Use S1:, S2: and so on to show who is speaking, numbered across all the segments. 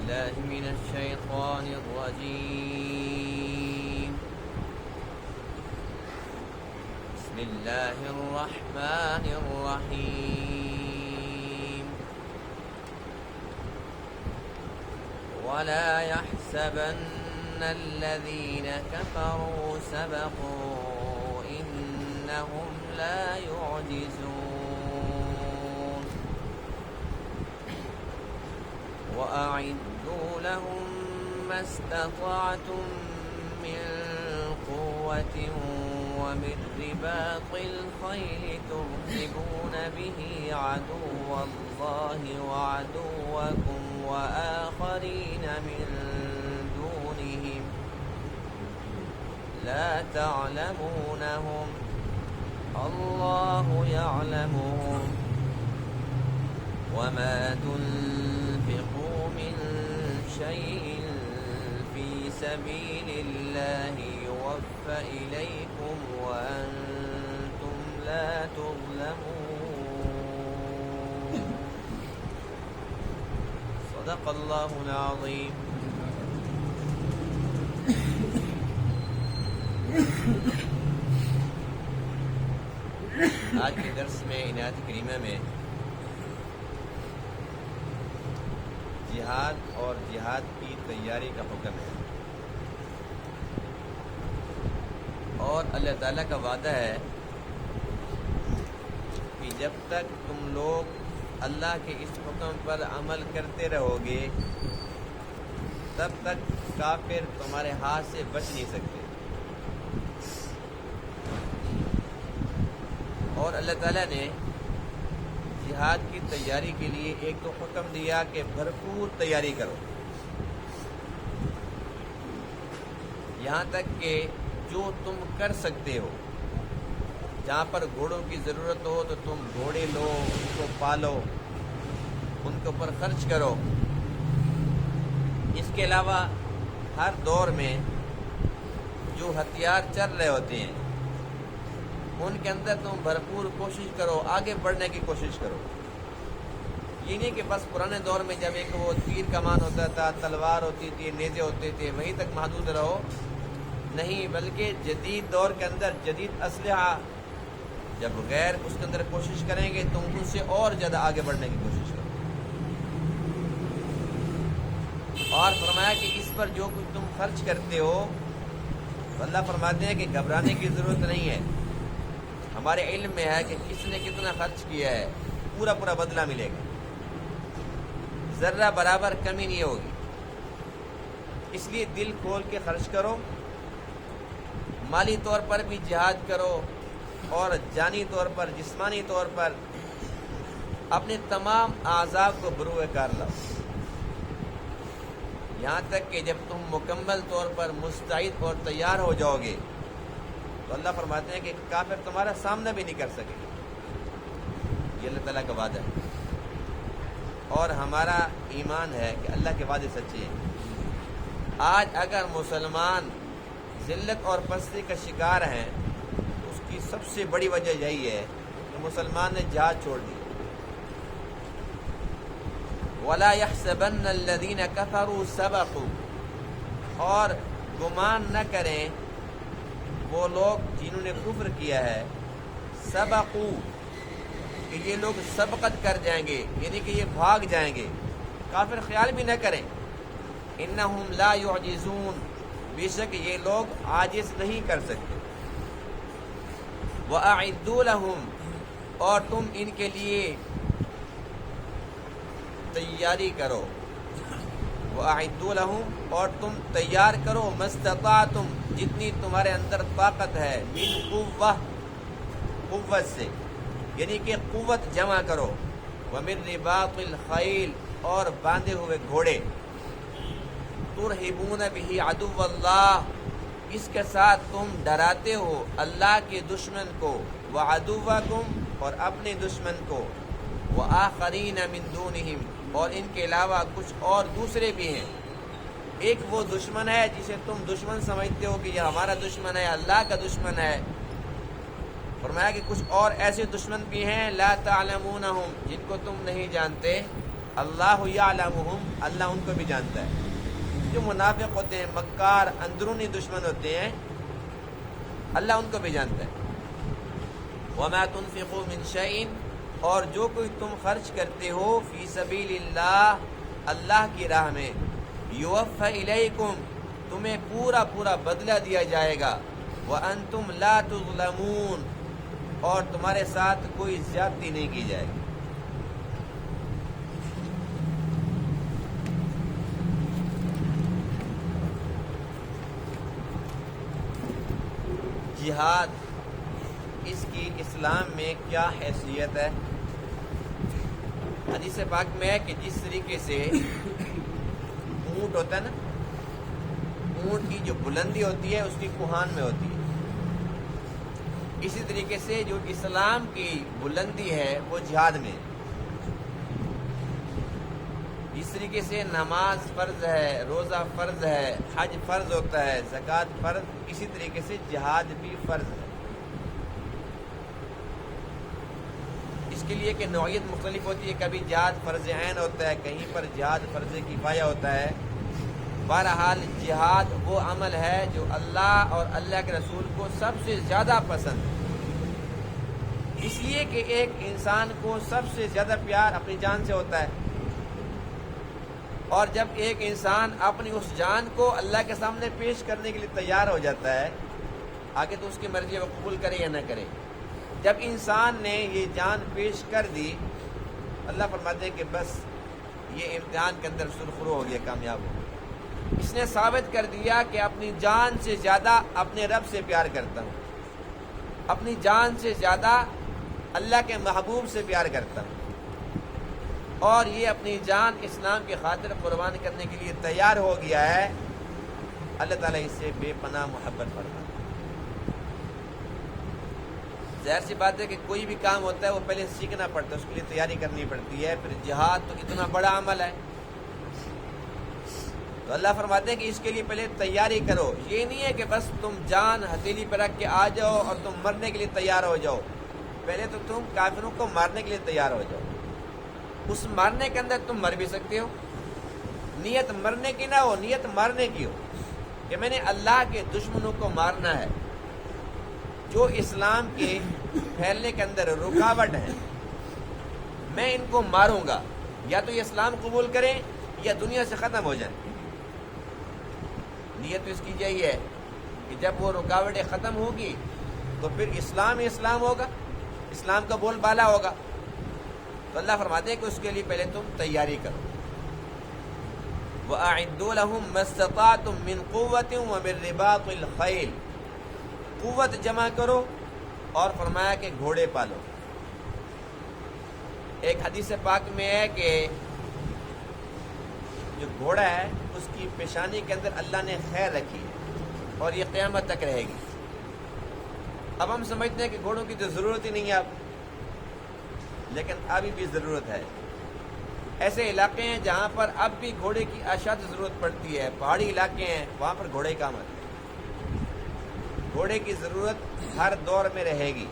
S1: بالله من الشيطان الرجيم. بسم الله الرحمن الرحيم. ولا يحسبن الذين كفروا سبقوا إنهم لا يعجزون. وأعدوا لهم ما استطعتم من قوة ومن رباط الخيل ترهبون به عدو الله وعدوكم وآخرين من دونهم لا تعلمونهم الله يعلمهم. وما تنفقوا من شيء في سبيل الله يوفى إليكم وأنتم لا تظلمون. صدق الله العظيم. آج کے درس میں عنایت کریمہ میں جہاد اور جہاد کی تیاری کا حکم ہے، اور اللہ تعالیٰ کا وعدہ ہے کہ جب تک تم لوگ اللہ کے اس حکم پر عمل کرتے رہو گے تب تک کافر تمہارے ہاتھ سے بچ نہیں سکتے. اور اللہ تعالیٰ نے جہاد کی تیاری کے لیے ایک تو حکم دیا کہ بھرپور تیاری کرو، یہاں تک کہ جو تم کر سکتے ہو. جہاں پر گھوڑوں کی ضرورت ہو تو تم گھوڑے لو، ان کو پالو، ان کے اوپر خرچ کرو. اس کے علاوہ ہر دور میں جو ہتھیار چل رہے ہوتے ہیں ان کے اندر تم بھرپور کوشش کرو، آگے بڑھنے کی کوشش کرو. یہ نہیں کہ بس پرانے دور میں جب ایک وہ تیر کمان ہوتا تھا، تلوار ہوتی تھی، نیزے ہوتے تھے، وہیں تک محدود رہو. نہیں، بلکہ جدید دور کے اندر جدید اسلحہ جب غیر اس کے اندر کوشش کریں گے تم ان سے اور زیادہ آگے بڑھنے کی کوشش کرو. اور فرمایا کہ اس پر جو کچھ تم خرچ کرتے ہو تو اللہ فرماتے ہیں کہ گھبرانے کی ضرورت نہیں ہے. ہمارے علم میں ہے کہ کس نے کتنا خرچ کیا ہے پورا پورا بدلہ ملے گا، ذرہ برابر کمی نہیں ہوگی. اس لیے دل کھول کے خرچ کرو، مالی طور پر بھی جہاد کرو اور جانی طور پر، جسمانی طور پر اپنے تمام اعضاء کو بروئے کار لاؤ، یہاں تک کہ جب تم مکمل طور پر مستعد اور تیار ہو جاؤ گے تو اللہ فرماتے ہیں کہ کافر تمہارا سامنا بھی نہیں کر سکے. یہ اللہ تعالیٰ کا وعدہ ہے، اور ہمارا ایمان ہے کہ اللہ کے وعدے سچے ہیں. آج اگر مسلمان ذلت اور پستی کا شکار ہیں تو اس کی سب سے بڑی وجہ یہی ہے کہ مسلمان نے جہاد چھوڑ دی. وَلَا يَحْسَبَنَّ الَّذِينَ كَفَرُوا سَبَقُوا، اور گمان نہ کریں وہ لوگ جنہوں نے کفر کیا ہے، سبقوا، کہ یہ لوگ سبقت کر جائیں گے، یعنی کہ یہ بھاگ جائیں گے. کافر خیال بھی نہ کریں. انہم لا یعجزون، بے شک یہ لوگ عاجز نہیں کر سکتے. وَأَعِدُّوا لَهُمْ، اور تم ان کے لیے تیاری کرو. وَأَعِدُّوا لَهُمْ، اور تم تیار کرو، مَسْتَطَعْتُمْ، جتنی تمہارے اندر طاقت ہے، من قوہ، قوت سے، یعنی کہ قوت جمع کرو. وَمِن رِبَاطِ الْخَيْلِ، اور باندھے ہوئے گھوڑے. تُرْهِبُونَ بِهِ عَدُوَّ اللَّهِ، اس کے ساتھ تم ڈراتے ہو اللہ کے دشمن کو. وَعَدُوَّكُمْ، اور اپنے دشمن کو. وَآخَرِينَ مِن دُونِهِمْ، اور ان کے علاوہ کچھ اور دوسرے بھی ہیں. ایک وہ دشمن ہے جسے تم دشمن سمجھتے ہو کہ یہ ہمارا دشمن ہے، اللہ کا دشمن ہے. فرمایا کہ کچھ اور ایسے دشمن بھی ہیں لا تعلمونہم، جن کو تم نہیں جانتے. اللہ یعلمہم، اللہ ان کو بھی جانتا ہے۔ جو منافق ہوتے ہیں، مکار اندرونی دشمن ہوتے ہیں، اللہ ان کو بھی جانتا ہے۔ وما تنفقوا من شیء، اور جو کوئی تم خرچ کرتے ہو فی سبیل اللہ، اللہ کی راہ میں، یوفی الیکم، تمہیں پورا پورا بدلہ دیا جائے گا، وانتم لا تظلمون، اور تمہارے ساتھ کوئی زیادتی نہیں کی جائے گی۔ جہاد، اس کی اسلام میں کیا حیثیت ہے؟ حدیث پاک میں ہے کہ جس طریقے سے اونٹ ہوتا ہے نا، اونٹ کی جو بلندی ہوتی ہے اس کی کوہان میں ہوتی ہے، اسی طریقے سے جو اسلام کی بلندی ہے وہ جہاد میں ہے۔ جس طریقے سے نماز فرض ہے، روزہ فرض ہے، حج فرض ہوتا ہے، زکوٰۃ فرض، اسی طریقے سے جہاد بھی فرض ہے۔ اس کے لیے کہ نوعیت مختلف ہوتی ہے، کبھی جہاد فرض عین ہوتا ہے، کہیں پر جہاد فرض کفایہ ہوتا ہے۔ بہرحال جہاد وہ عمل ہے جو اللہ اور اللہ کے رسول کو سب سے زیادہ پسند ہے، اس لیے کہ ایک انسان کو سب سے زیادہ پیار اپنی جان سے ہوتا ہے، اور جب ایک انسان اپنی اس جان کو اللہ کے سامنے پیش کرنے کے لیے تیار ہو جاتا ہے، آگے تو اس کی مرضی ہے وہ قبول کرے یا نہ کرے۔ جب انسان نے یہ جان پیش کر دی، اللہ فرماتے ہیں کہ بس یہ امتحان کے اندر سرخرو ہو گیا، کامیاب ہو گیا۔ اس نے ثابت کر دیا کہ اپنی جان سے زیادہ اپنے رب سے پیار کرتا ہوں، اپنی جان سے زیادہ اللہ کے محبوب سے پیار کرتا ہوں، اور یہ اپنی جان اسلام کی خاطر قربان کرنے کے لیے تیار ہو گیا ہے۔ اللہ تعالیٰ اس سے بے پناہ محبت فرماتا ہے۔ ظاہر سی بات ہے کہ کوئی بھی کام ہوتا ہے وہ پہلے سیکھنا پڑتا ہے، اس کے لیے تیاری کرنی پڑتی ہے۔ پھر جہاد تو اتنا بڑا عمل ہے، تو اللہ فرماتے ہیں کہ اس کے لیے پہلے تیاری کرو۔ یہ نہیں ہے کہ بس تم جان ہتھیلی پہ رکھ کے آ جاؤ اور تم مرنے کے لیے تیار ہو جاؤ، پہلے تو تم کافروں کو مارنے کے لیے تیار ہو جاؤ۔ اس مارنے کے اندر تم مر بھی سکتے ہو، نیت مرنے کی نہ ہو، نیت مارنے کی ہو کہ میں نے اللہ کے دشمنوں کو مارنا ہے، جو اسلام کے پھیلنے کے اندر رکاوٹ ہے، میں ان کو ماروں گا، یا تو یہ اسلام قبول کریں یا دنیا سے ختم ہو جائیں۔ نیت تو اس کی یہی ہے کہ جب وہ رکاوٹیں ختم ہوگی تو پھر اسلام ہی اسلام ہوگا، اسلام کا بول بالا ہوگا۔ تو اللہ فرماتے ہیں کہ اس کے لیے پہلے تم تیاری کرو۔ وَأَعِدُّوا لَهُم مَّا اسْتَطَعْتُم مِّن قُوَّةٍ وَمِن رِّبَاطِ الْخَيْلِ، قوت جمع کرو اور فرمایا کہ گھوڑے پالو۔ ایک حدیث پاک میں ہے کہ جو گھوڑا ہے اس کی پیشانی کے اندر اللہ نے خیر رکھی ہے اور یہ قیامت تک رہے گی۔ اب ہم سمجھتے ہیں کہ گھوڑوں کی تو ضرورت ہی نہیں ہے اب، لیکن ابھی بھی ضرورت ہے۔ ایسے علاقے ہیں جہاں پر اب بھی گھوڑے کی اشد ضرورت پڑتی ہے، پہاڑی علاقے ہیں وہاں پر گھوڑے کام آتے ہیں، گھوڑے کی ضرورت ہر دور میں رہے گی۔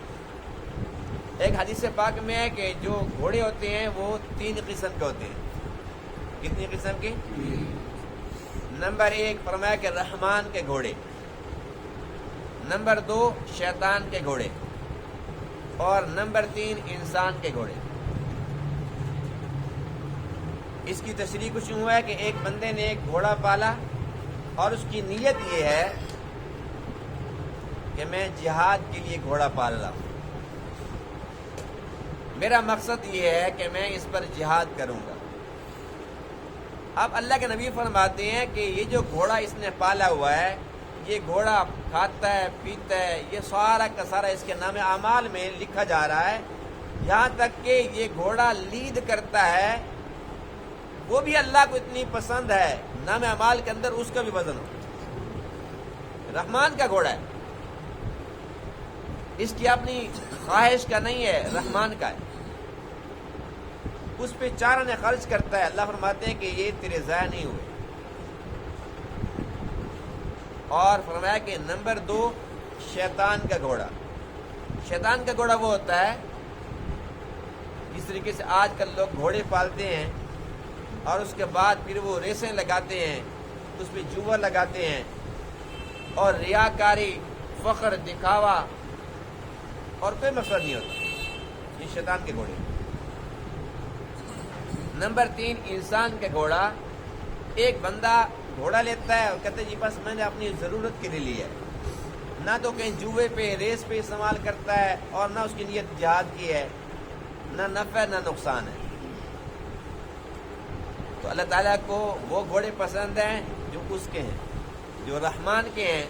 S1: ایک حدیث پاک میں ہے کہ جو گھوڑے ہوتے ہیں وہ 3 قسم کے ہوتے ہیں۔ کتنی قسم کے؟ نمبر 1 فرمایا کہ رحمان کے گھوڑے، نمبر 2 شیطان کے گھوڑے، اور نمبر 3 انسان کے گھوڑے۔ اس کی تشریح کچھ یوں ہے کہ ایک بندے نے ایک گھوڑا پالا اور اس کی نیت یہ ہے کہ میں جہاد کے لیے گھوڑا پال رہا ہوں، میرا مقصد یہ ہے کہ میں اس پر جہاد کروں گا۔ اب اللہ کے نبی فرماتے ہیں کہ یہ جو گھوڑا اس نے پالا ہوا ہے، یہ گھوڑا کھاتا ہے، پیتا ہے، یہ سارا کا سارا اس کے نام اعمال میں لکھا جا رہا ہے، یہاں تک کہ یہ گھوڑا لید کرتا ہے، وہ بھی اللہ کو اتنی پسند ہے، نام اعمال کے اندر اس کا بھی وزن ہو۔ رحمان کا گھوڑا ہے، اس کی اپنی خواہش کا نہیں ہے، رحمان کا ہے، اس پہ چارہ خرچ کرتا ہے۔ اللہ فرماتے ہیں کہ یہ تیرے ضائع نہیں ہوئے۔ اور فرمایا کہ نمبر 2 شیطان کا گھوڑا۔ شیطان کا گھوڑا وہ ہوتا ہے جس طریقے سے آج کل لوگ گھوڑے پالتے ہیں اور اس کے بعد پھر وہ ریسیں لگاتے ہیں، اس پہ جوا لگاتے ہیں، اور ریاکاری، فخر، دکھاوا، اور کوئی مقصد نہیں ہوتا. یہ شیطان کے گھوڑے. نمبر 3، انسان کا گھوڑا. ایک بندہ گھوڑا لیتا ہے اور کہتا ہے جی بس میں نے اپنی ضرورت کے لیے لیا ہے، نہ تو کہیں جوے پہ ریس پہ استعمال کرتا ہے، اور نہ اس کی نیت جہاد کی ہے، نہ نفع نہ نقصان ہے. تو اللہ تعالیٰ کو وہ گھوڑے پسند ہیں جو اس کے ہیں، جو رحمان کے ہیں،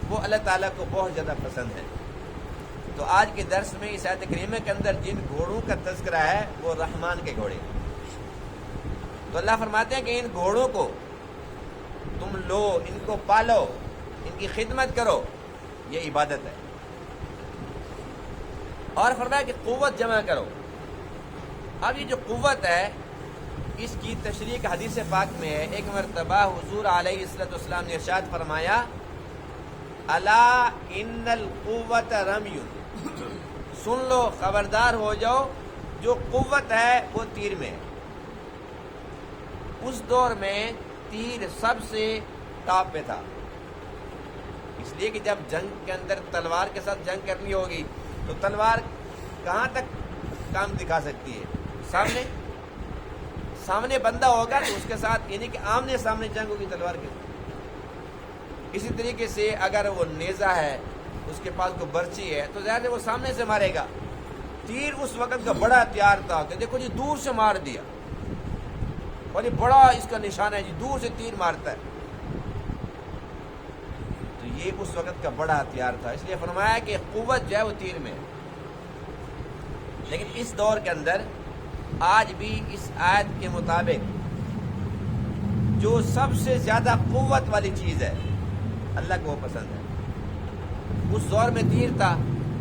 S1: وہ اللہ تعالیٰ کو بہت زیادہ پسند ہیں. تو آج کے درس میں اس آیت کریمہ کے اندر جن گھوڑوں کا تذکرہ ہے وہ رحمان کے گھوڑے. تو اللہ فرماتے ہیں کہ ان گھوڑوں کو تم لو، ان کو پالو، ان کی خدمت کرو، یہ عبادت ہے. اور فرمایا کہ قوت جمع کرو. اب یہ جو قوت ہے اس کی تشریح حدیث پاک میں ہے. ایک مرتبہ حضور علیہ الصلوۃ والسلام نے ارشاد فرمایا، الا ان القوت رمی، سن لو، خبردار ہو جاؤ، جو قوت ہے وہ تیر میں ہے. اس دور میں تیر سب سے ٹاپ پہ تھا، اس لیے کہ جب جنگ کے اندر تلوار کے ساتھ جنگ کرنی ہوگی تو تلوار کہاں تک کام دکھا سکتی ہے؟ سامنے بندہ ہوگا تو اس کے ساتھ، یعنی کہ آمنے سامنے جنگ ہوگی تلوار کے. اسی طریقے سے اگر وہ نیزہ ہے، اس کے پاس کوئی برچی ہے، تو ظاہر ہے وہ سامنے سے مارے گا. تیر اس وقت کا بڑا ہتھیار تھا کہ دیکھو جی دور سے مار دیا، اور یہ بڑا اس کا نشانہ ہے جی، دور سے تیر مارتا ہے. تو یہ اس وقت کا بڑا ہتھیار تھا. اس لیے فرمایا کہ قوت جو ہے وہ تیر میں ہے. لیکن اس دور کے اندر آج بھی اس آیت کے مطابق جو سب سے زیادہ قوت والی چیز ہے اللہ کو وہ پسند ہے. اس دور میں تیر تھا،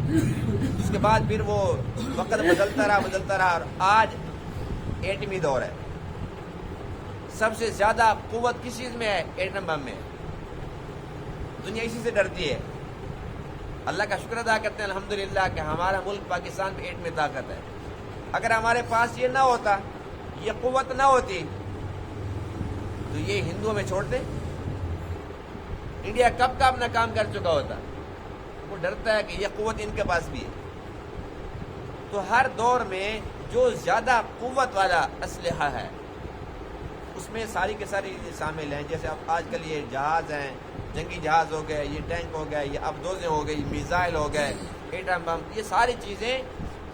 S1: اس کے بعد پھر وہ وقت بدلتا رہا، اور آج ایٹمی دور ہے. سب سے زیادہ قوت کس چیز میں ہے؟ ایٹم بم میں. دنیا اسی سے ڈرتی ہے. اللہ کا شکر ادا کرتے ہیں الحمدللہ کہ ہمارا ملک پاکستان پہ ایٹمی طاقت ہے. اگر ہمارے پاس یہ نہ ہوتا، یہ قوت نہ ہوتی، تو یہ ہندوؤں میں چھوڑتے. انڈیا کب کا اپنا کام کر چکا ہوتا. وہ ڈرتا ہے کہ یہ قوت ان کے پاس بھی ہے. تو ہر دور میں جو زیادہ قوت والا اسلحہ ہے اس میں ساری کے ساری شامل ہیں. جیسے اب آج کل یہ جہاز ہیں، جنگی جہاز ہو گئے، یہ ٹینک ہو گئے، یہ ابدوزیں ہو گئی، میزائل ہو گئے، ایٹم بم، یہ ساری چیزیں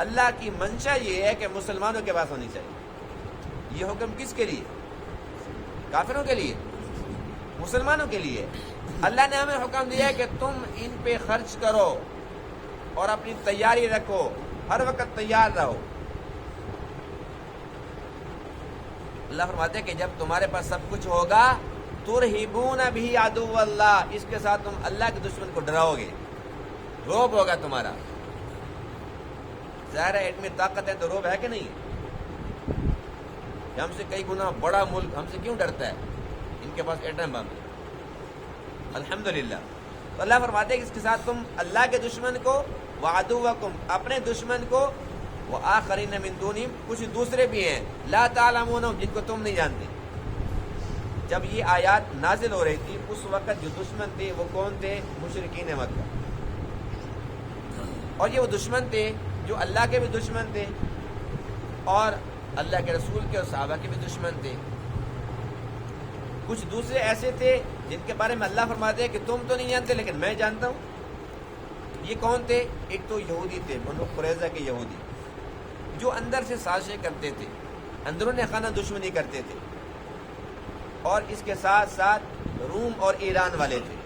S1: اللہ کی منشا یہ ہے کہ مسلمانوں کے پاس ہونی چاہیے. یہ حکم کس کے لیے؟ کافروں کے لیے؟ مسلمانوں کے لیے. اللہ نے ہمیں حکم دیا ہے کہ تم ان پہ خرچ کرو اور اپنی تیاری رکھو، ہر وقت تیار رہو. اللہ فرماتے ہیں کہ جب تمہارے پاس سب کچھ ہوگا، ترہبون بھی عدو اللہ، اس کے ساتھ تم اللہ کے دشمن کو ڈراؤ گے، روب ہوگا تمہارا. ظاہر ہے ایٹمی طاقت ہے تو روب ہے کہ نہیں؟ ہم سے کئی گنا بڑا ملک ہم سے کیوں ڈرتا ہے؟ ان کے پاس ایٹم بم ہے. الحمدللہ. تو اللہ فرماتے ہیں کہ اس کے ساتھ تم اللہ کے دشمن کو، وعدوکم، اپنے دشمن کو، وآخرین من دونہم، کچھ دوسرے بھی ہیں، لا تعلمونہم، جن کو تم نہیں جانتے. جب یہ آیات نازل ہو رہی تھی اس وقت جو دشمن تھے وہ کون تھے؟ مشرکین مکہ. اور یہ وہ دشمن تھے جو اللہ کے بھی دشمن تھے اور اللہ کے رسول کے اور صحابہ کے بھی دشمن تھے. کچھ دوسرے ایسے تھے جن کے بارے میں اللہ فرماتے ہیں کہ تم تو نہیں جانتے لیکن میں جانتا ہوں. یہ کون تھے؟ ایک تو یہودی تھے، بنو قریظہ کے یہودی، جو اندر سے سازشیں کرتے تھے، اندرون خانہ دشمنی کرتے تھے. اور اس کے ساتھ ساتھ روم اور ایران والے تھے.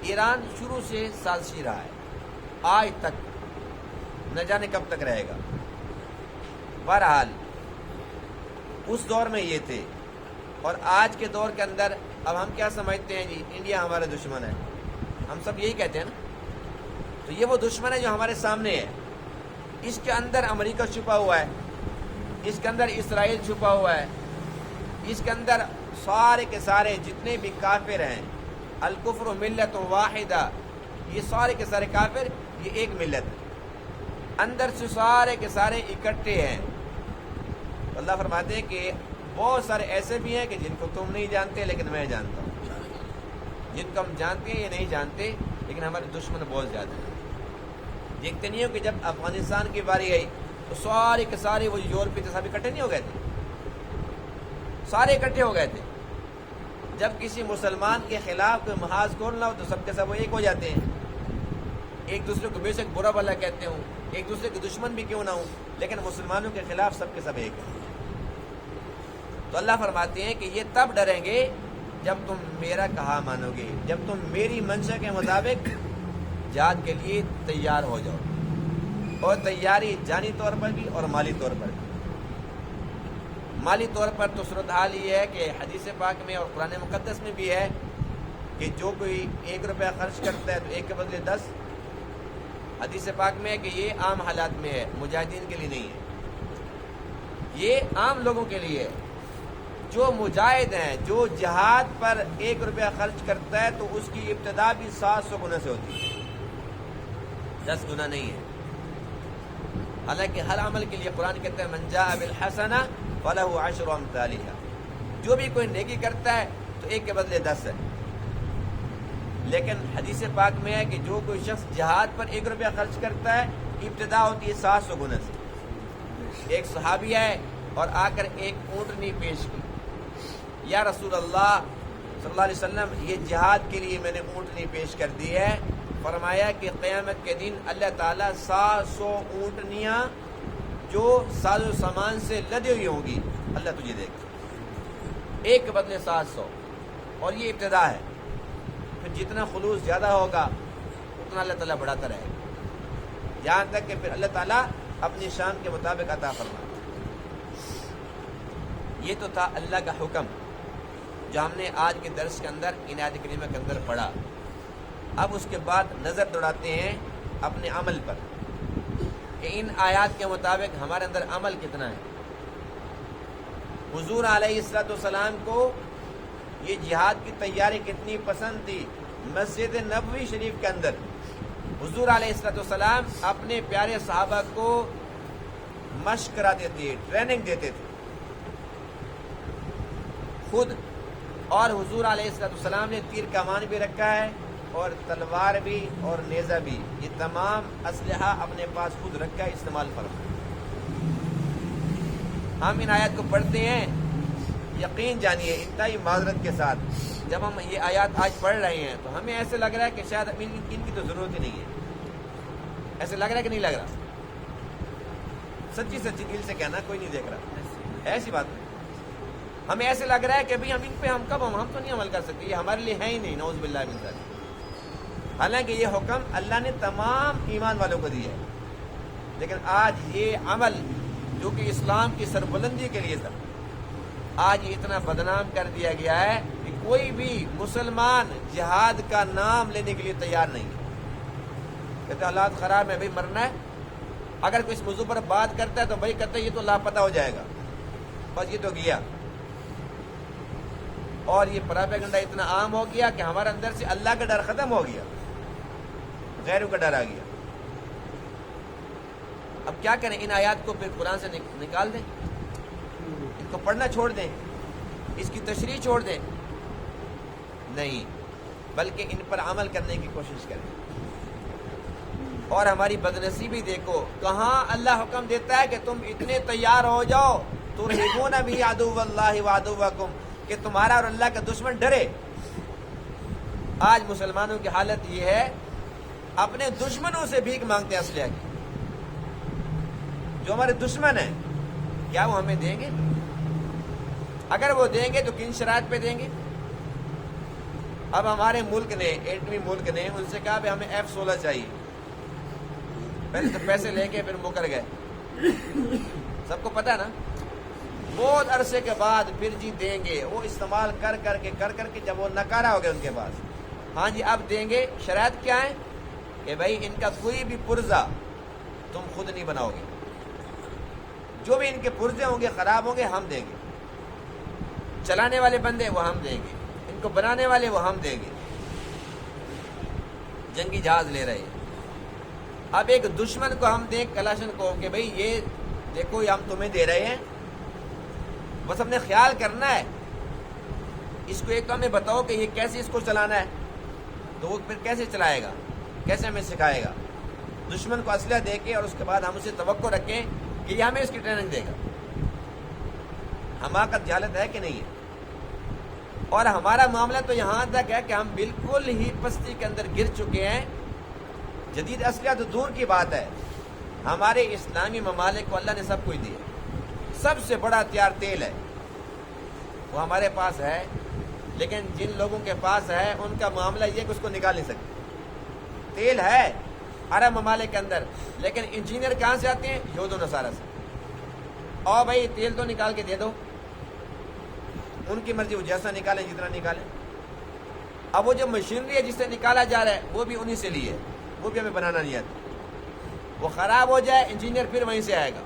S1: ایران شروع سے سازشی رہا ہے، آج تک، نہ جانے کب تک رہے گا. بہرحال اس دور میں یہ تھے. اور آج کے دور کے اندر اب ہم کیا سمجھتے ہیں؟ جی انڈیا ہمارا دشمن ہے، ہم سب یہی کہتے ہیں نا. تو یہ وہ دشمن ہے جو ہمارے سامنے ہے. اس کے اندر امریکہ چھپا ہوا ہے، اس کے اندر اسرائیل چھپا ہوا ہے، اس کے اندر سارے کے سارے جتنے بھی کافر ہیں، الکفر ملت واحدہ، یہ سارے کے سارے کافر یہ ایک ملت ہے. اندر سے سارے کے سارے اکٹھے ہیں. اللہ فرماتے ہیں کہ بہت سارے ایسے بھی ہیں کہ جن کو تم نہیں جانتے لیکن میں جانتا ہوں، جن کو ہم جانتے ہیں یہ نہیں جانتے لیکن ہمارے دشمن بہت زیادہ ہیں۔ دیکھتے نہیں ہو کہ جب افغانستان کی باری آئی تو سارے کے سارے وہ یورپی تھے سب اکٹھے نہیں ہو گئے تھے، سارے اکٹھے ہو گئے تھے۔ جب کسی مسلمان کے خلاف کوئی محاذ کھولنا ہو تو سب کے سب وہ ایک ہو جاتے ہیں، ایک دوسرے کو بے شک برا بھلا کہتے ہوں، ایک دوسرے کے دشمن بھی کیوں نہ ہوں، لیکن مسلمانوں کے خلاف سب کے سب ایک ہیں۔ تو اللہ فرماتے ہیں کہ یہ تب ڈریں گے جب تم میرا کہا مانو گے، جب تم میری منشا کے مطابق جہاد کے لیے تیار ہو جاؤ، اور تیاری جانی طور پر بھی اور مالی طور پر بھی۔ مالی طور پر تو صورتحال یہ ہے کہ حدیث پاک میں اور قرآن مقدس میں بھی ہے کہ جو کوئی 1 روپیہ خرچ کرتا ہے تو 1 کے بدلے 10۔ حدیث پاک میں ہے کہ یہ عام حالات میں ہے، مجاہدین کے لیے نہیں ہے، یہ عام لوگوں کے لیے ہے۔ جو مجاہد ہیں، جو جہاد پر 1 روپیہ خرچ کرتا ہے تو اس کی ابتدا بھی 700 گنا سے ہوتی ہے، 10 گنا نہیں ہے۔ حالانکہ ہر عمل کے لیے قرآن کہتا ہے من جاء بالحسنہ فلہ 10 امثالھا، جو بھی کوئی نیکی کرتا ہے تو 1 کے بدلے 10 ہے۔ لیکن حدیث پاک میں ہے کہ جو کوئی شخص جہاد پر 1 روپیہ خرچ کرتا ہے ابتدا ہوتی ہے 700 گنا سے۔ ایک صحابی ہے اور آ کر ایک اونٹنی پیش کی، یا رسول اللہ صلی اللہ علیہ وسلم یہ جہاد کے لیے میں نے اونٹنی پیش کر دی ہے۔ فرمایا کہ قیامت کے دن اللہ تعالیٰ 700 اونٹنیاں جو ساز و سامان سے لدی ہوئی ہوں گی اللہ تجھے دے گا، 1 کے بدلے 700، اور یہ ابتدا ہے۔ پھر جتنا خلوص زیادہ ہوگا اتنا اللہ تعالیٰ بڑھاتا رہے گا، یہاں تک کہ پھر اللہ تعالیٰ اپنی شان کے مطابق عطا فرمائے۔ یہ تو تھا اللہ کا حکم جو ہم نے آج کے درس کے اندر ان آیات کریمہ کے اندر پڑھا۔ اب اس کے بعد نظر دوڑاتے ہیں اپنے عمل پر کہ ان آیات کے مطابق ہمارے اندر عمل کتنا ہے۔ حضور علیہ الصلوۃ والسلام کو یہ جہاد کی تیاری کتنی پسند تھی۔ مسجد نبوی شریف کے اندر حضور علیہ الصلوۃ والسلام اپنے پیارے صحابہ کو مشق کراتے تھے، ٹریننگ دیتے تھے خود، اور حضور علیہ الصلوۃ والسلام نے تیر کمان بھی رکھا ہے اور تلوار بھی اور نیزہ بھی، یہ تمام اسلحہ اپنے پاس خود رکھا ہے، استعمال فرمائے۔ ہم ان آیات کو پڑھتے ہیں، یقین جانیے انتہائی معذرت کے ساتھ جب ہم یہ آیات آج پڑھ رہے ہیں تو ہمیں ایسے لگ رہا ہے کہ شاید ان کی تو ضرورت ہی نہیں ہے۔ ایسے لگ رہا ہے کہ نہیں لگ رہا؟ سچی سچی دل سے کہنا، کوئی نہیں دیکھ رہا، ایسی بات نہیں۔ ہمیں ایسے لگ رہا ہے کہ ابھی ہم ان پہ ہم تو نہیں عمل کر سکتے، یہ ہمارے لیے ہے ہی نہیں، نعوذ باللہ من ذالک۔ حالانکہ یہ حکم اللہ نے تمام ایمان والوں کو دیا ہے، لیکن آج یہ عمل جو کہ اسلام کی سربلندی کے لیے تھا، آج یہ اتنا بدنام کر دیا گیا ہے کہ کوئی بھی مسلمان جہاد کا نام لینے کے لیے تیار نہیں ہے۔ کہتے حالات خراب ہے، بھائی مرنا ہے۔ اگر کوئی اس موضوع پر بات کرتا ہے تو بھائی کہتے ہیں یہ تو لاپتہ ہو جائے گا، بس یہ تو گیا۔ اور یہ پراپیگنڈا اتنا عام ہو گیا کہ ہمارے اندر سے اللہ کا ڈر ختم ہو گیا، غیروں کا ڈر آ گیا۔ اب کیا کریں، ان آیات کو پھر قرآن سے نکال دیں، ان کو پڑھنا چھوڑ دیں، اس کی تشریح چھوڑ دیں؟ نہیں، بلکہ ان پر عمل کرنے کی کوشش کریں۔ اور ہماری بدنصیبی دیکھو، کہاں اللہ حکم دیتا ہے کہ تم اتنے تیار ہو جاؤ ترہبون بھی عدو اللہ وعدوکم، کہ تمہارا اور اللہ کا دشمن ڈرے۔ آج مسلمانوں کی حالت یہ ہے، اپنے دشمنوں سے بھیک مانگتے ہیں اسلحہ کی۔ جو ہمارے دشمن ہیں کیا وہ ہمیں دیں گے؟ اگر وہ دیں گے تو کن شرائط پہ دیں گے؟ اب ہمارے ملک نے، ایٹمی ملک نے ان سے کہا ہمیں F-16 چاہیے، پہلے تو پیسے لے کے پھر مکر گئے، سب کو پتا نا۔ بہت عرصے کے بعد پھر جی دیں گے، وہ استعمال کر کر کے جب وہ نکارا ہو گیا ان کے پاس، ہاں جی اب دیں گے۔ شرائط کیا ہے کہ بھائی ان کا کوئی بھی پرزہ تم خود نہیں بناؤ گے، جو بھی ان کے پرزے ہوں گے خراب ہوں گے ہم دیں گے، چلانے والے بندے وہ ہم دیں گے، ان کو بنانے والے وہ ہم دیں گے۔ جنگی جہاز لے رہے ہیں، اب ایک دشمن کو ہم دیں کلاشن کو کہ بھائی یہ دیکھو یہ ہم تمہیں دے رہے ہیں، بس ہم نے خیال کرنا ہے. اس کو ایک تو ہمیں بتاؤ کہ یہ کیسے اس کو چلانا ہے, تو وہ پھر کیسے چلائے گا, کیسے ہمیں سکھائے گا. دشمن کو اسلحہ دے کے اور اس کے بعد ہم اسے توقع رکھیں کہ یہ ہمیں اس کی ٹریننگ دے گا. حماقت جہالت ہے کہ نہیں ہے؟ اور ہمارا معاملہ تو یہاں تک ہے کہ ہم بالکل ہی پستی کے اندر گر چکے ہیں. جدید اسلحہ تو دور کی بات ہے, ہمارے اسلامی ممالک کو اللہ نے سب کچھ دیا. سب سے بڑا ہتھیار تیل ہے, وہ ہمارے پاس ہے, لیکن جن لوگوں کے پاس ہے ان کا معاملہ یہ کہ اس کو نکال نہیں سکتے. تیل ہے عرب ممالک کے اندر, لیکن انجینئر کہاں سے آتے ہیں؟ یہود و نصارہ سے. اور بھائی تیل تو نکال کے دے دو, ان کی مرضی, وہ جیسا نکالیں جتنا نکالیں. اب وہ جو مشینری ہے جس سے نکالا جا رہا ہے وہ بھی انہی سے لی ہے, وہ بھی ہمیں بنانا نہیں آتا. وہ خراب ہو جائے انجینئر پھر وہیں سے آئے گا.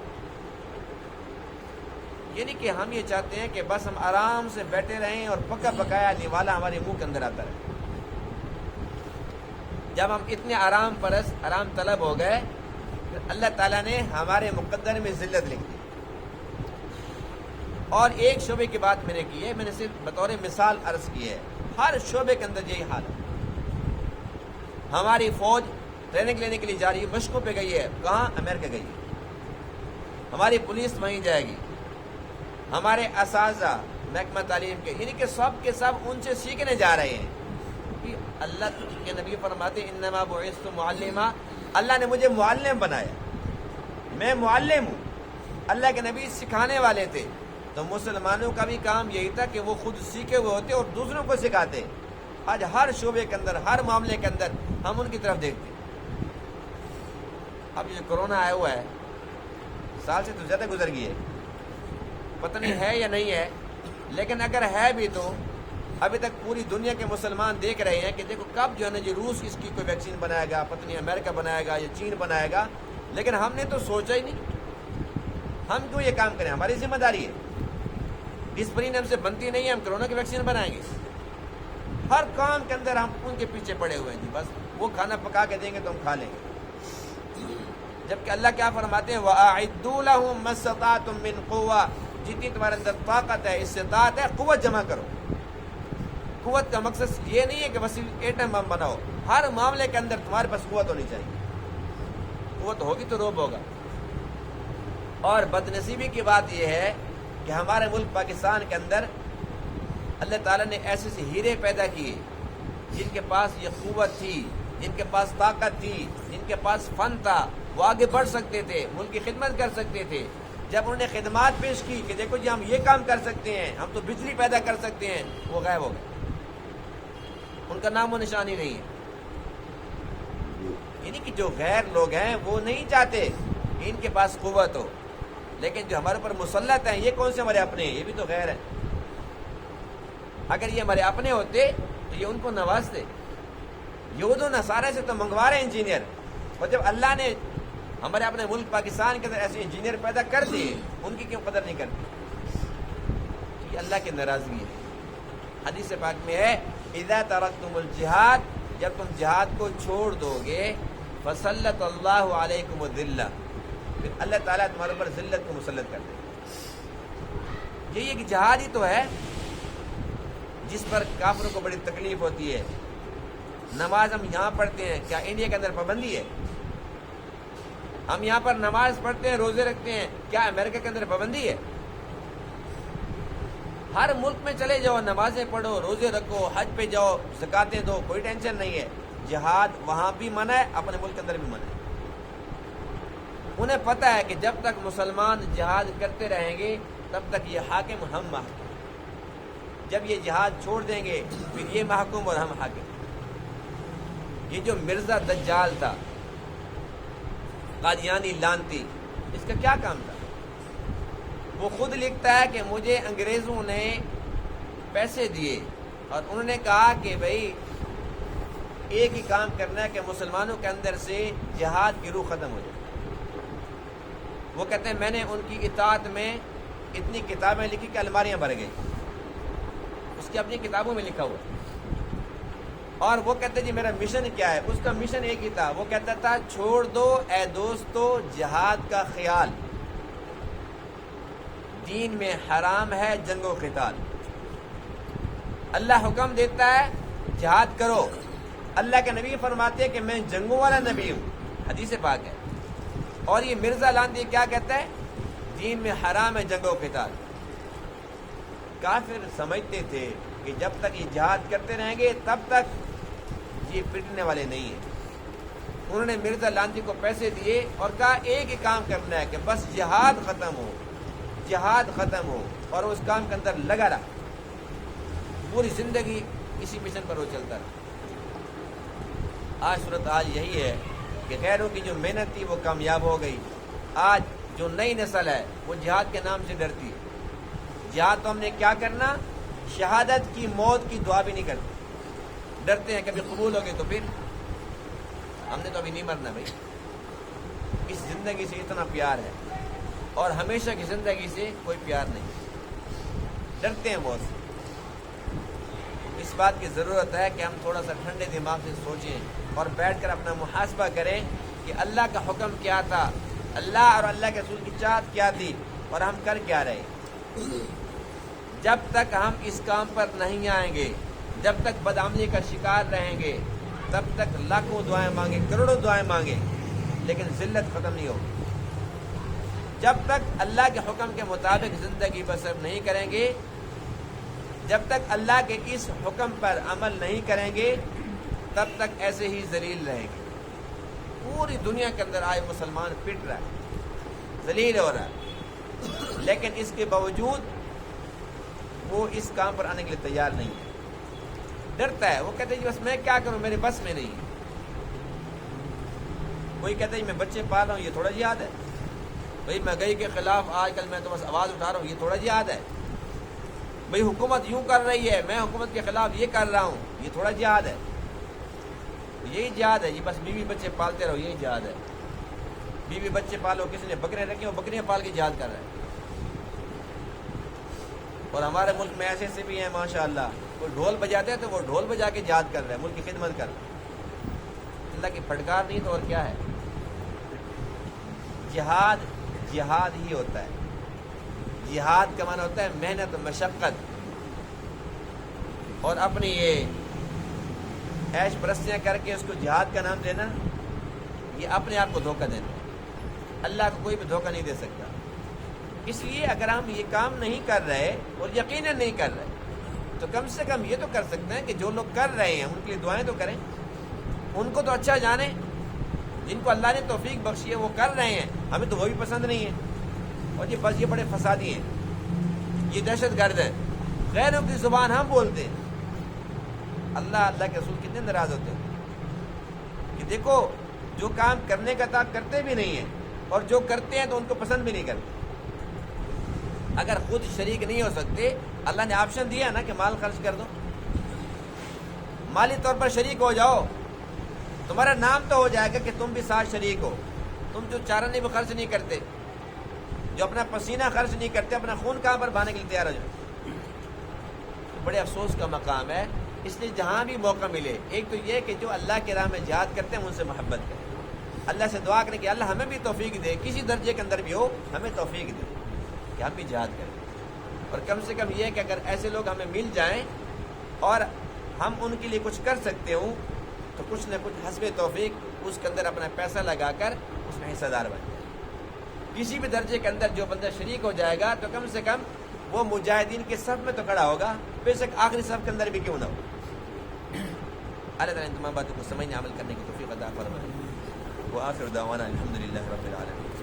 S1: یعنی کہ ہم یہ چاہتے ہیں کہ بس ہم آرام سے بیٹھے رہیں اور پکا پکایا نوالا ہمارے منہ کے اندر آتا رہے. جب ہم اتنے آرام پرست, آرام طلب ہو گئے, پھر اللہ تعالیٰ نے ہمارے مقدر میں ذلت لکھ دی. اور ایک شعبے کی بات میں نے کی ہے, میں نے صرف بطور مثال عرض کی ہے. ہر شعبے کے اندر یہی حال ہے. ہماری فوج ٹریننگ لینے کے لیے جا رہی ہے, مشقوں پہ گئی ہے. کہاں؟ امریکہ گئی ہے. ہماری پولیس وہیں جائے گی. ہمارے اساتذہ محکمہ تعلیم کے, یعنی کہ سب کے سب ان سے سیکھنے جا رہے ہیں. اللہ کے نبی فرماتے ہیں انما بعثت معلما, اللہ نے مجھے معلم بنایا, میں معلم ہوں. اللہ کے نبی سکھانے والے تھے, تو مسلمانوں کا بھی کام یہی تھا کہ وہ خود سیکھے ہوئے ہوتے اور دوسروں کو سکھاتے. آج ہر شعبے کے اندر, ہر معاملے کے اندر ہم ان کی طرف دیکھتے. اب یہ کرونا آیا ہوا ہے, سال سے تو زیادہ گزر گئی ہے, پتہ نہیں ہے یا نہیں ہے, لیکن اگر ہے بھی تو ابھی تک پوری دنیا کے مسلمان دیکھ رہے ہیں کہ دیکھو کب جو ہے نا یہ روس اس کی کوئی ویکسین بنائے گا, پتہ نہیں امریکہ بنائے گا یا چین بنائے گا. لیکن ہم نے تو سوچا ہی نہیں. ہم کیوں یہ کام کریں؟ ہماری ذمہ داری ہے. ڈسپلین ہم سے بنتی نہیں ہے, ہم کرونا کی ویکسین بنائیں گے. ہر کام کے اندر ہم ان کے پیچھے پڑے ہوئے ہیں جی. بس وہ کھانا پکا کے دیں گے تو ہم کھا لیں گے. جبکہ اللہ کیا فرماتے ہیں, وَأَعِدُّوا لَهُم مَّا اسْتَطَعْتُم مِّن قُوَّةٍ, جتنی تمہارے اندر طاقت ہے, استطاعت ہے, قوت جمع کرو. قوت کا مقصد یہ نہیں ہے کہ بس ایٹم بم بناؤ. ہر معاملے کے اندر تمہارے پاس قوت ہونی چاہیے. قوت ہوگی تو روب ہوگا. اور بدنصیبی کی بات یہ ہے کہ ہمارے ملک پاکستان کے اندر اللہ تعالیٰ نے ایسے سے ہیرے پیدا کیے جن کے پاس یہ قوت تھی, جن کے پاس طاقت تھی, جن کے پاس فن تھا, وہ آگے بڑھ سکتے تھے, ملک کی خدمت کر سکتے تھے. جب انہوں نے خدمات پیش کی کہ دیکھو جی ہم یہ کام کر سکتے ہیں, ہم تو بجلی پیدا کر سکتے ہیں, وہ غائب ہو گئے. ان کا نام و نشان ہی نہیں ہے. یعنی کہ جو غیر لوگ ہیں وہ نہیں چاہتے کہ ان کے پاس قوت ہو, لیکن جو ہمارے اوپر مسلط ہیں یہ کون سے ہمارے اپنے ہیں؟ یہ بھی تو غیر ہیں. اگر یہ ہمارے اپنے ہوتے تو یہ ان کو نوازتے. یہود و نصارہ سے تو منگوا رہے ہیں انجینئر, اور جب اللہ نے ہمارے اپنے ملک پاکستان کے اندر ایسے انجینئر پیدا کر دیے, ان کی کیوں قدر نہیں کرتے؟ یہ اللہ کی ناراضگی ہے. حدیث پاک میں ہے اذا ترکتم الجہاد, جب تم جہاد کو چھوڑ دو گے, فسلط اللہ علیکم الذلہ, پھر اللہ تعالیٰ تمہارے اوپر ذلت کو مسلط کر دے. یہ ایک جہاد ہی تو ہے جس پر کافروں کو بڑی تکلیف ہوتی ہے. نماز ہم یہاں پڑھتے ہیں, کیا انڈیا کے اندر پابندی ہے؟ ہم یہاں پر نماز پڑھتے ہیں, روزے رکھتے ہیں, کیا امریکہ کے اندر پابندی ہے؟ ہر ملک میں چلے جاؤ, نمازیں پڑھو, روزے رکھو, حج پہ جاؤ, زکاتیں دو, کوئی ٹینشن نہیں ہے. جہاد وہاں بھی منع ہے, اپنے ملک کے اندر بھی منع ہے. انہیں پتہ ہے کہ جب تک مسلمان جہاد کرتے رہیں گے تب تک یہ حاکم ہم محکوم. جب یہ جہاد چھوڑ دیں گے پھر یہ محکوم اور ہم حاکم. یہ جو مرزا دجال تھا, قادیانی لانتی, اس کا کیا کام تھا؟ وہ خود لکھتا ہے کہ مجھے انگریزوں نے پیسے دیے اور انہوں نے کہا کہ بھئی ایک ہی کام کرنا ہے کہ مسلمانوں کے اندر سے جہاد کی روح ختم ہو جائے. وہ کہتے ہیں میں نے ان کی اطاعت میں اتنی کتابیں لکھی کہ الماریاں بھر گئی. اس کی اپنی کتابوں میں لکھا ہوا. اور وہ کہتے جی میرا مشن کیا ہے؟ اس کا مشن ایک ہی تھا, وہ کہتا تھا چھوڑ دو اے دوستو جہاد کا خیال, دین میں حرام ہے جنگ و قتال۔ اللہ حکم دیتا ہے جہاد کرو، اللہ کے نبی فرماتے ہیں کہ میں جنگوں والا نبی ہوں، حدیث پاک ہے۔ اور یہ مرزا لاندھی کیا کہتا ہے؟ دین میں حرام ہے جنگ و قتال۔ کافر سمجھتے تھے کہ جب تک یہ جہاد کرتے رہیں گے تب تک یہ پٹنے والے نہیں ہیں۔ انہوں نے مرزا لاندھی کو پیسے دیے اور کہا ایک ہی کام کرنا ہے کہ بس جہاد ختم ہو، جہاد ختم ہو، اور اس کام کے اندر لگا رہا۔ پوری زندگی اسی مشن پر وہ چلتا رہا۔ آج صورت آج یہی ہے کہ غیروں کی جو محنت تھی وہ کامیاب ہو گئی۔ آج جو نئی نسل ہے وہ جہاد کے نام سے ڈرتی ہے۔ جہاد تو ہم نے کیا کرنا، شہادت کی موت کی دعا بھی نہیں کرتے، ڈرتے ہیں کبھی قبول ہوگی تو پھر ہم نے تو ابھی نہیں مرنا بھائی۔ اس زندگی سے اتنا پیار ہے اور ہمیشہ کی زندگی سے کوئی پیار نہیں، ڈرتے ہیں بہت سے۔ اس بات کی ضرورت ہے کہ ہم تھوڑا سا ٹھنڈے دماغ سے سوچیں اور بیٹھ کر اپنا محاسبہ کریں کہ اللہ کا حکم کیا تھا، اللہ اور اللہ کے رسول کی چاہت کیا تھی، اور ہم کر کیا رہے۔ جب تک ہم اس کام پر نہیں آئیں گے، جب تک بدعملی کا شکار رہیں گے، تب تک لاکھوں دعائیں مانگیں، کروڑوں دعائیں مانگیں، لیکن ذلت ختم نہیں ہوگی۔ جب تک اللہ کے حکم کے مطابق زندگی بسر نہیں کریں گے، جب تک اللہ کے اس حکم پر عمل نہیں کریں گے، تب تک ایسے ہی ذلیل رہیں گے۔ پوری دنیا کے اندر آئے مسلمان پٹ رہا ہے، ذلیل ہو رہا ہے، لیکن اس کے باوجود وہ اس کام پر آنے کے لیے تیار نہیں ہے، ڈرتا ہے۔ وہ کہتے ہیں جی بس میں کیا کروں، میرے بس میں نہیں ہے۔ کوئی کہتا ہے جی میں بچے پال رہا ہوں، یہ تھوڑا جہاد ہے۔ بھائی مہنگائی کے خلاف آج کل میں تو بس آواز اٹھا رہا ہوں، یہ تھوڑا جہاد ہے۔ بھئی حکومت یوں کر رہی ہے، میں حکومت کے خلاف یہ کر رہا ہوں، یہ تھوڑا جہاد ہے۔ یہی جہاد ہے جی، بس بیوی بچے پالتے رہو، یہی جہاد ہے۔ بیوی بچے پالو، کسی نے بکرے رکھے، وہ بکریاں پال کے جہاد کر رہے ہیں۔ اور ہمارے ملک میں ایسے سے بھی ہیں ماشاءاللہ، وہ ڈھول بجاتے ہیں تو وہ ڈھول بجا کے جہاد کر رہے ہیں، ملک کی خدمت کر رہے ہیں۔ اللہ کی پھٹکار نہیں تو اور کیا ہے؟ جہاد جہاد ہی ہوتا ہے۔ جہاد کا معنی ہوتا ہے محنت و مشقت، اور اپنی یہ عیش پرستیاں کر کے اس کو جہاد کا نام دینا، یہ اپنے آپ کو دھوکہ دینا۔ اللہ کو کوئی بھی دھوکہ نہیں دے سکتا۔ اس لیے اگر ہم یہ کام نہیں کر رہے اور یقیناً نہیں کر رہے، تو کم سے کم یہ تو کر سکتے ہیں کہ جو لوگ کر رہے ہیں ان کے لیے دعائیں تو کریں، ان کو تو اچھا جانیں۔ جن کو اللہ نے توفیق بخشی ہے وہ کر رہے ہیں، ہمیں تو وہ بھی پسند نہیں ہے، اور یہ بس یہ بڑے فسادی ہیں، یہ دہشت گرد ہیں، غیروں کی زبان ہم بولتے ہیں۔ اللہ کے رسول کتنے ناراض ہوتے ہیں کہ دیکھو جو کام کرنے کا تھا کرتے بھی نہیں ہیں، اور جو کرتے ہیں تو ان کو پسند بھی نہیں کرتے۔ اگر خود شریک نہیں ہو سکتے، اللہ نے آپشن دیا نا کہ مال خرچ کر دو، مالی طور پر شریک ہو جاؤ، تمہارا نام تو ہو جائے گا کہ تم بھی ساتھ شریک ہو۔ تم جو چارنے بھی خرچ نہیں کرتے، جو اپنا پسینہ خرچ نہیں کرتے، اپنا خون کہاں پر بہانے کے لیے تیار ہو جاؤ، بڑے افسوس کا مقام ہے۔ اس لیے جہاں بھی موقع ملے، ایک تو یہ کہ جو اللہ کے راہ میں جہاد کرتے ہیں ان سے محبت کریں، اللہ سے دعا کریں کہ اللہ ہمیں بھی توفیق دے، کسی درجے کے اندر بھی ہو ہمیں توفیق دے کہ ہم بھی جہاد کریں۔ اور کم سے کم یہ کہ اگر ایسے لوگ ہمیں مل جائیں اور ہم ان کے لیے کچھ کر سکتے ہوں، تو کچھ نہ کچھ حسب توفیق اس کے اندر اپنا پیسہ لگا کر اس میں حصہ دار بن جائے۔ کسی بھی درجے کے اندر جو بندہ شریک ہو جائے گا تو کم سے کم وہ مجاہدین کے صف میں تو کھڑا ہوگا، بے شک آخری صف کے اندر بھی کیوں نہ ہو۔ اللہ تعالیٰ ان تمام باتوں کو سمجھنے عمل کرنے کی توفیق عطا فرمائے۔ وآخر دعوانا الحمدللہ رب العالمین۔